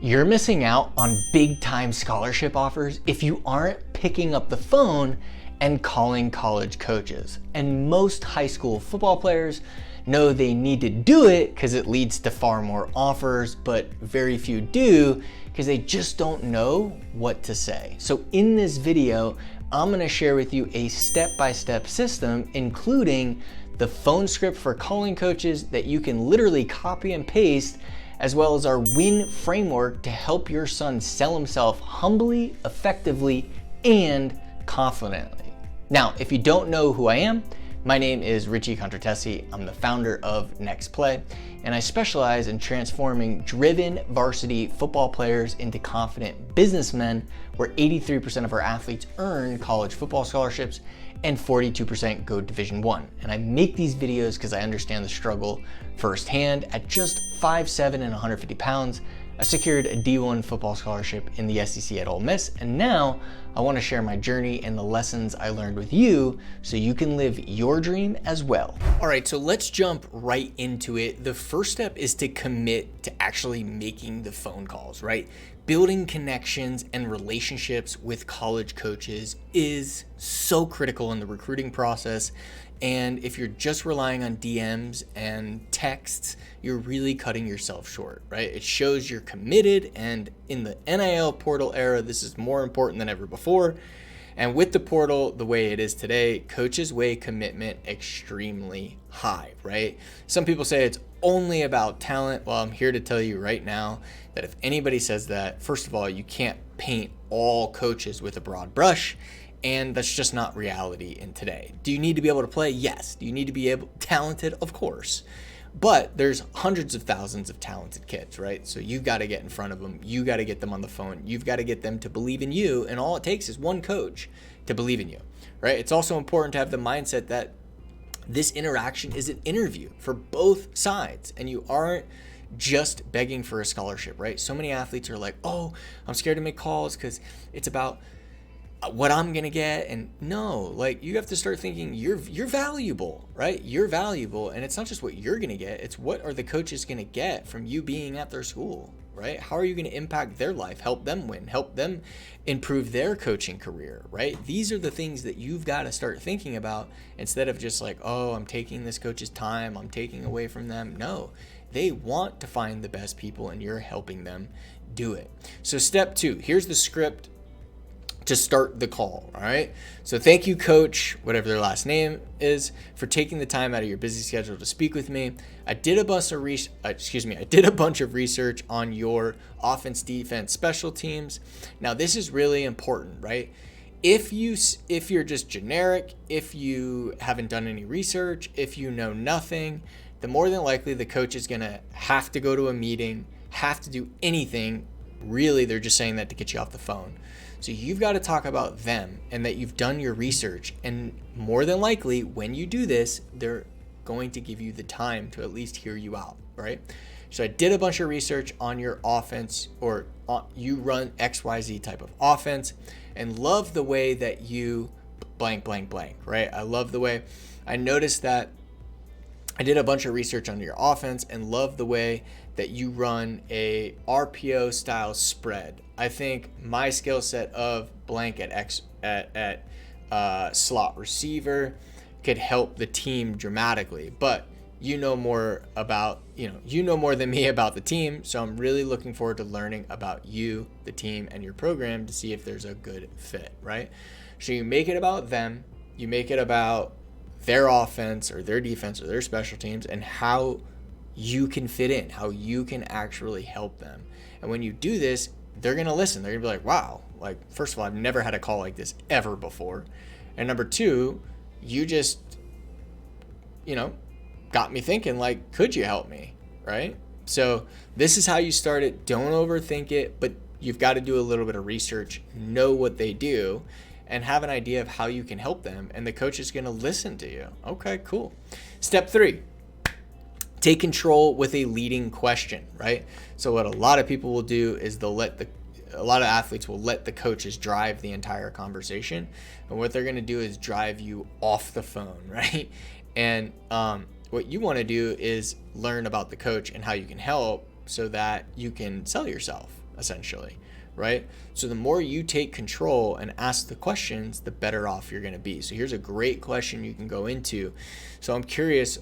You're missing out on big time scholarship offers if you aren't picking up the phone and calling college coaches. And most high school football players know they need to do it because it leads to far more offers, but very few do because they just don't know what to say. So in this video, I'm gonna share with you a step-by-step system, including the phone script for calling coaches that you can literally copy and paste, as well as our win framework to help your son sell himself humbly, effectively, and confidently. Now, if you don't know who I am, my name is Richie Contartesi. I'm the founder of Next Play, and I specialize in transforming driven varsity football players into confident businessmen, where 83% of our athletes earn college football scholarships and 42% go Division I. And I make these videos because I understand the struggle firsthand. At just 5'7" and 150 pounds, I secured a D1 football scholarship in the SEC at Ole Miss, and now I want to share my journey and the lessons I learned with you so you can live your dream as well. All right, so let's jump right into it. The first step is to commit to actually making the phone calls, right? Building connections and relationships with college coaches is so critical in the recruiting process. And if you're just relying on DMs and texts, you're really cutting yourself short, right? It shows you're committed, and in the NIL portal era, this is more important than ever before. And with the portal the way it is today, coaches weigh commitment extremely high, right? Some people say it's only about talent. Well, I'm here to tell you right now that if anybody says that, first of all, you can't paint all coaches with a broad brush. And that's just not reality in today. Do you need to be able to play? Yes. Do you need to be talented? Of course. But there's hundreds of thousands of talented kids, right? So you got to get in front of them. You got to get them on the phone. You've got to get them to believe in you. And all it takes is one coach to believe in you, right? It's also important to have the mindset that this interaction is an interview for both sides, and you aren't just begging for a scholarship, right? So many athletes are like, oh, I'm scared to make calls because it's about what I'm gonna get. And no, like, you have to start thinking you're valuable, right? You're valuable, and it's not just what you're gonna get, it's what are the coaches gonna get from you being at their school, right? How are you gonna impact their life, help them win, help them improve their coaching career, right? These are the things that you've got to start thinking about, instead of just like, oh, I'm taking this coach's time, I'm taking away from them. No, they want to find the best people, and you're helping them do it. So step 2, here's the script to start the call. All right. So thank you, coach, whatever their last name is, for taking the time out of your busy schedule to speak with me. I did a bunch of research on your offense, defense, special teams. Now, this is really important, right? If you're just generic, if you haven't done any research, if you know nothing, then more than likely the coach is going to have to go to a meeting, have to do anything. Really, they're just saying that to get you off the phone. So you've got to talk about them and that you've done your research. And more than likely, when you do this, they're going to give you the time to at least hear you out, right? So I did a bunch of research on your offense, or you run XYZ type of offense, and love the way that you blank, blank, blank, right? I love the way I noticed that I did a bunch of research on your offense and love the way that you run a RPO style spread. I think my skill set of blank at slot receiver could help the team dramatically, but you know more than me about the team. So I'm really looking forward to learning about you, the team, and your program to see if there's a good fit, right? So you make it about them, you make it about their offense or their defense or their special teams, and how you can fit in, how you can actually help them. And when you do this, they're going to listen. They're going to be like, wow, like, first of all, I've never had a call like this ever before. And number 2, you just, got me thinking, like, could you help me, right? So this is how you start it. Don't overthink it, but you've got to do a little bit of research, know what they do, and have an idea of how you can help them. And the coach is going to listen to you. Okay, cool. Step 3. Take control with a leading question, right? So what a lot of people will do is a lot of athletes will let the coaches drive the entire conversation. And what they're going to do is drive you off the phone, right? And what you want to do is learn about the coach and how you can help, so that you can sell yourself, essentially, right? So the more you take control and ask the questions, the better off you're going to be. So here's a great question you can go into. So I'm curious,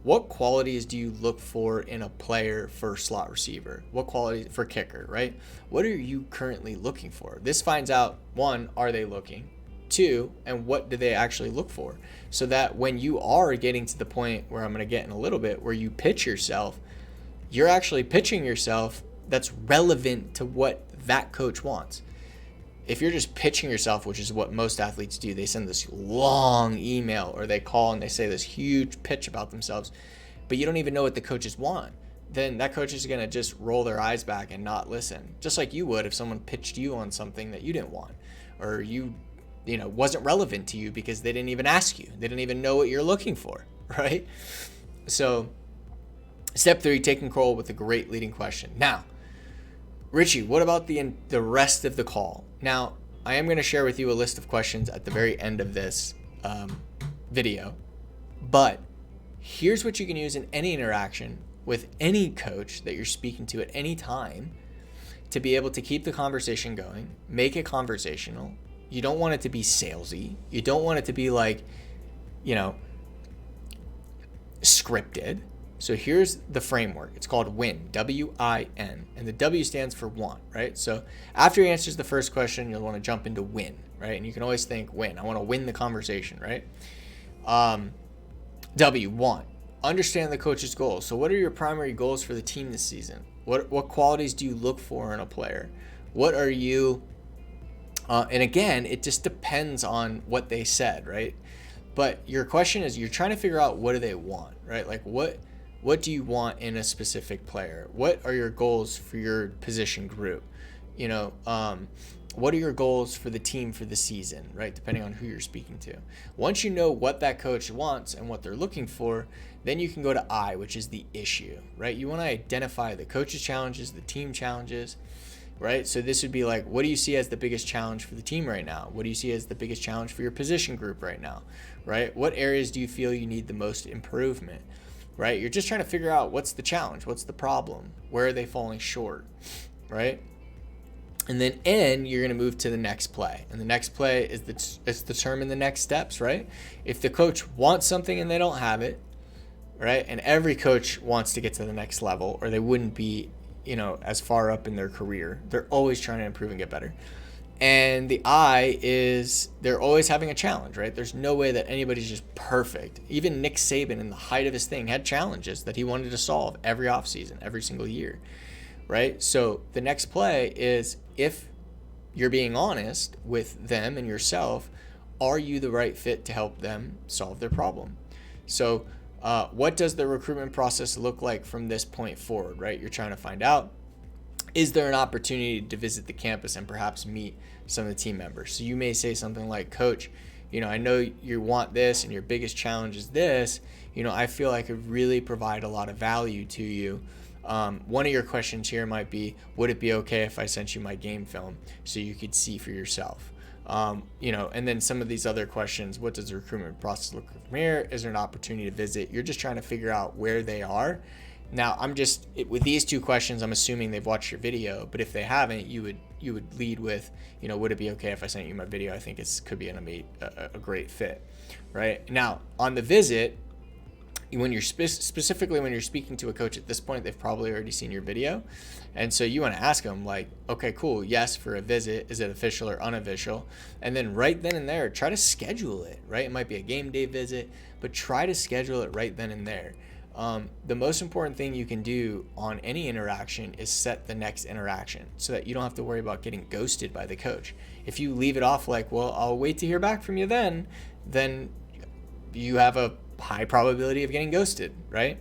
what qualities do you look for in a player for slot receiver? What qualities for kicker, right? What are you currently looking for? This finds out, one, are they looking? Two, and what do they actually look for? So that when you are getting to the point where I'm going to get in a little bit, where you pitch yourself, you're actually pitching yourself that's relevant to what that coach wants. If you're just pitching yourself, which is what most athletes do, they send this long email or they call and they say this huge pitch about themselves, but you don't even know what the coaches want, then that coach is going to just roll their eyes back and not listen. Just like you would if someone pitched you on something that you didn't want, or you wasn't relevant to you because they didn't even ask you. They didn't even know what you're looking for, right? So step 3, take control with a great leading question. Now, Richie, what about the rest of the call? Now, I am going to share with you a list of questions at the very end of this video, but here's what you can use in any interaction with any coach that you're speaking to at any time to be able to keep the conversation going, make it conversational. You don't want it to be salesy. You don't want it to be like, scripted. So here's the framework. It's called WIN, W-I-N, and the W stands for want, right? So after he answers the first question, you'll want to jump into win, right? And you can always think win. I want to win the conversation, right? W, want. Understand the coach's goals. So what are your primary goals for the team this season? What qualities do you look for in a player? What are you, and again, it just depends on what they said, right? But your question is, you're trying to figure out what do they want, right? Like what do you want in a specific player? What are your goals for your position group? What are your goals for the team for the season, right? Depending on who you're speaking to. Once you know what that coach wants and what they're looking for, then you can go to I, which is the issue, right? You want to identify the coach's challenges, the team challenges, right? So this would be like, what do you see as the biggest challenge for the team right now? What do you see as the biggest challenge for your position group right now, right? What areas do you feel you need the most improvement, right? You're just trying to figure out what's the challenge, what's the problem, where are they falling short, right? And then N, you're going to move to the next play. And the next play is determine the next steps, right? If the coach wants something and they don't have it, right? And every coach wants to get to the next level, or they wouldn't be, as far up in their career. They're always trying to improve and get better. And the I is they're always having a challenge, right? There's no way that anybody's just perfect. Even Nick Saban, in the height of his thing, had challenges that he wanted to solve every offseason, every single year, right? So the next play is, if you're being honest with them and yourself, are you the right fit to help them solve their problem? So what does the recruitment process look like from this point forward, right? You're trying to find out, is there an opportunity to visit the campus and perhaps meet some of the team members? So you may say something like, Coach, I know you want this and your biggest challenge is this. I feel I could really provide a lot of value to you. One of your questions here might be, would it be okay if I sent you my game film so you could see for yourself? And then some of these other questions, what does the recruitment process look like from here? Is there an opportunity to visit? You're just trying to figure out where they are. Now, with these two questions, I'm assuming they've watched your video, but if they haven't, you would lead with, would it be okay if I sent you my video? I think it could be a great fit, right? Now, on the visit, when you're specifically when you're speaking to a coach at this point, they've probably already seen your video. And so you want to ask them like, okay, cool. Yes, for a visit, is it official or unofficial? And then right then and there, try to schedule it, right? It might be a game day visit, but try to schedule it right then and there. The most important thing you can do on any interaction is set the next interaction so that you don't have to worry about getting ghosted by the coach. If you leave it off like, well, I'll wait to hear back from you then you have a high probability of getting ghosted, right?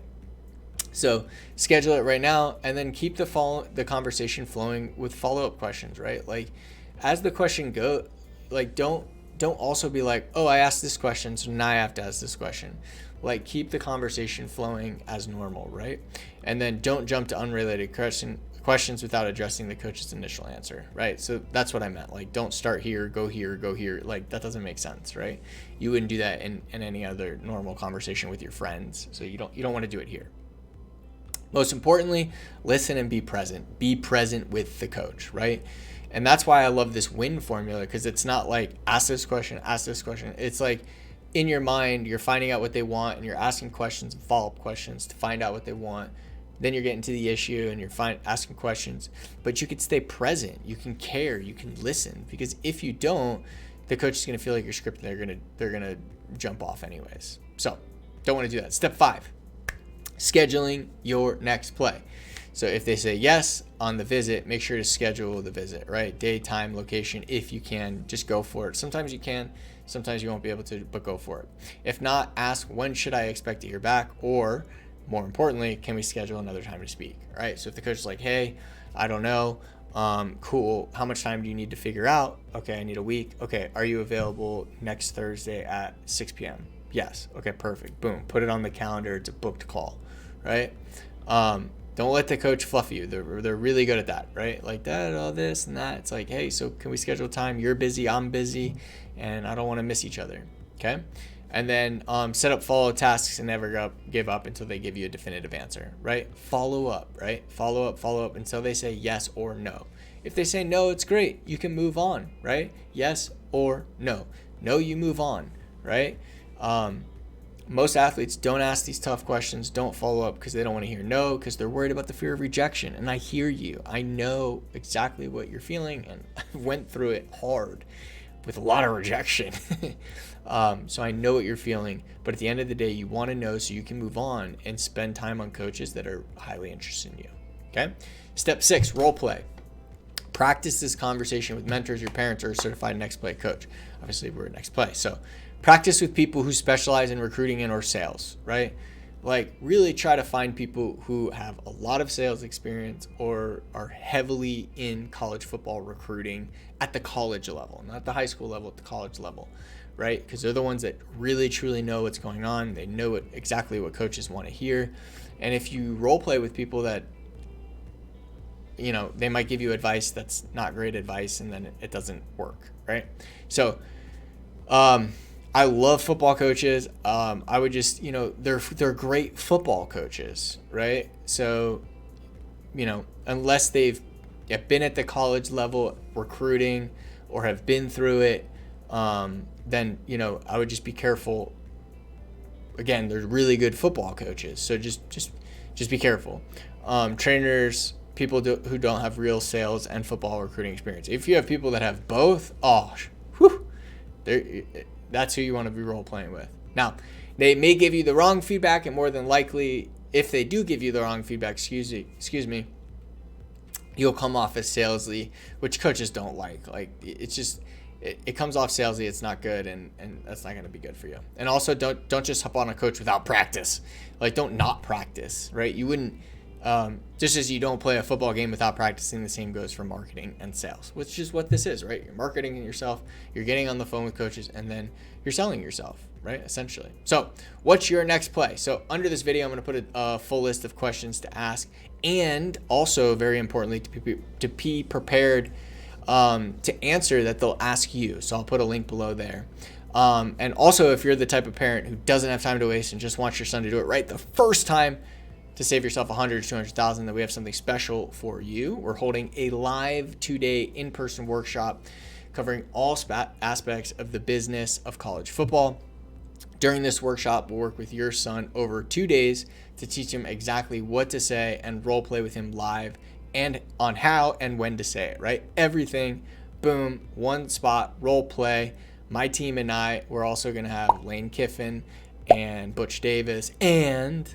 So schedule it right now, and then keep the conversation flowing with follow-up questions, right? Like as the question go, like don't also be like, oh, I asked this question, so now I have to ask this question. Like keep the conversation flowing as normal, right? And then don't jump to unrelated questions without addressing the coach's initial answer, right? So that's what I meant. Like don't start here, go here, go here. Like that doesn't make sense, right? You wouldn't do that in any other normal conversation with your friends. So you don't want to do it here. Most importantly, listen and be present. Be present with the coach, right? And that's why I love this win formula, because it's not like ask this question, ask this question. It's like in your mind, you're finding out what they want and you're asking questions and follow-up questions to find out what they want. Then you're getting to the issue and you're asking questions, but you can stay present. You can care, you can listen, because if you don't, the coach is going to feel like you're scripted. They're going to jump off anyways. So don't want to do that. Step 5, scheduling your next play. So if they say yes on the visit, make sure to schedule the visit, right? Day, time, location. If you can, just go for it. Sometimes you can, sometimes you won't be able to, but go for it. If not, ask, when should I expect to hear back? Or more importantly, can we schedule another time to speak, right? So if the coach is like, hey, I don't know, cool, how much time do you need to figure out? Okay, I need a week. Okay, are you available next Thursday at 6 p.m.? Yes. Okay, perfect. Boom, put it on the calendar. It's a booked call, right? Don't let the coach fluff you. They're really good at that, right? Like that, all this and that. It's like, hey, so can we schedule time? You're busy, I'm busy, and I don't want to miss each other, okay? And then set up follow tasks and never give up until they give you a definitive answer, right? Follow up, right? Follow up until they say yes or no. If they say no, it's great. You can move on, right? Yes or no. No, you move on, right? Most athletes don't ask these tough questions, don't follow up because they don't want to hear no, because they're worried about the fear of rejection. And I hear you. I know exactly what you're feeling, and I went through it hard with a lot of rejection. So I know what you're feeling, but at the end of the day, you want to know so you can move on and spend time on coaches that are highly interested in you. Okay. Step 6, role play. Practice this conversation with mentors, your parents, or a certified next play coach. Obviously, we're next play. So practice with people who specialize in recruiting and or sales, right? Like really try to find people who have a lot of sales experience or are heavily in college football recruiting at the college level, not the high school level, at the college level, right? Because they're the ones that really truly know what's going on. They know exactly what coaches want to hear. And if you role play with people that, you know, they might give you advice that's not great advice, and then it doesn't work, right? So I love football coaches. I would just, you know, they're great football coaches, right? So, you know, unless they've been at the college level recruiting or have been through it, then, you know, I would just be careful. Again, they're really good football coaches, so just be careful. Trainers, people who don't have real sales and football recruiting experience. If you have people that have both, that's who you want to be role playing with. Now, they may give you the wrong feedback, and more than likely, if they do give you the wrong feedback, excuse me, you'll come off as salesy, which coaches don't like. Like, it's just, it comes off salesy. It's not good, and that's not going to be good for you. And also, don't just hop on a coach without practice. Like, don't not practice, right? You wouldn't, just as you don't play a football game without practicing, the same goes for marketing and sales, which is what this is, right? You're marketing yourself, you're getting on the phone with coaches, and then you're selling yourself, right? Essentially. So what's your next play? So under this video, I'm going to put a full list of questions to ask, and also very importantly, to be prepared to answer that they'll ask you. So I'll put a link below there. And also, if you're the type of parent who doesn't have time to waste and just wants your son to do it right the first time, to save yourself $100,000 to $200,000, that we have something special for you. We're holding a live 2-day in-person workshop covering all aspects of the business of college football. During this workshop, we'll work with your son over 2 days to teach him exactly what to say and role play with him live and on how and when to say it, right? Everything, boom, one spot, role play. My team and I, we're also going to have Lane Kiffin and Butch Davis and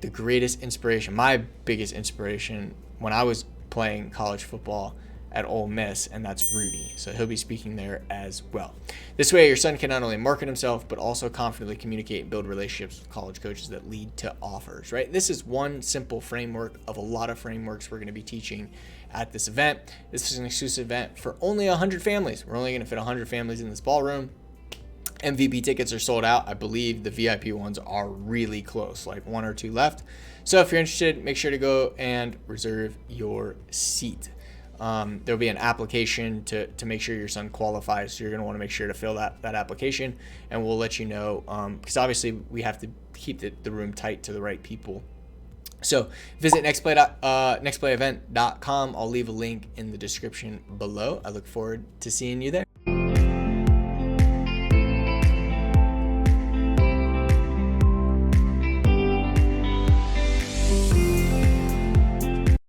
the greatest inspiration, my biggest inspiration when I was playing college football at Ole Miss, and that's Rudy. So he'll be speaking there as well. This way, your son can not only market himself, but also confidently communicate and build relationships with college coaches that lead to offers, right? This is one simple framework of a lot of frameworks we're going to be teaching at this event. This is an exclusive event for only 100 families. We're only going to fit 100 families in this ballroom. MVP tickets are sold out. I believe the VIP ones are really close, like 1 or 2 left. So if you're interested, make sure to go and reserve your seat. There'll be an application to make sure your son qualifies. So you're going to want to make sure to fill that application, and we'll let you know, because obviously we have to keep the room tight to the right people. So visit nextplayevent.com. I'll leave a link in the description below. I look forward to seeing you there.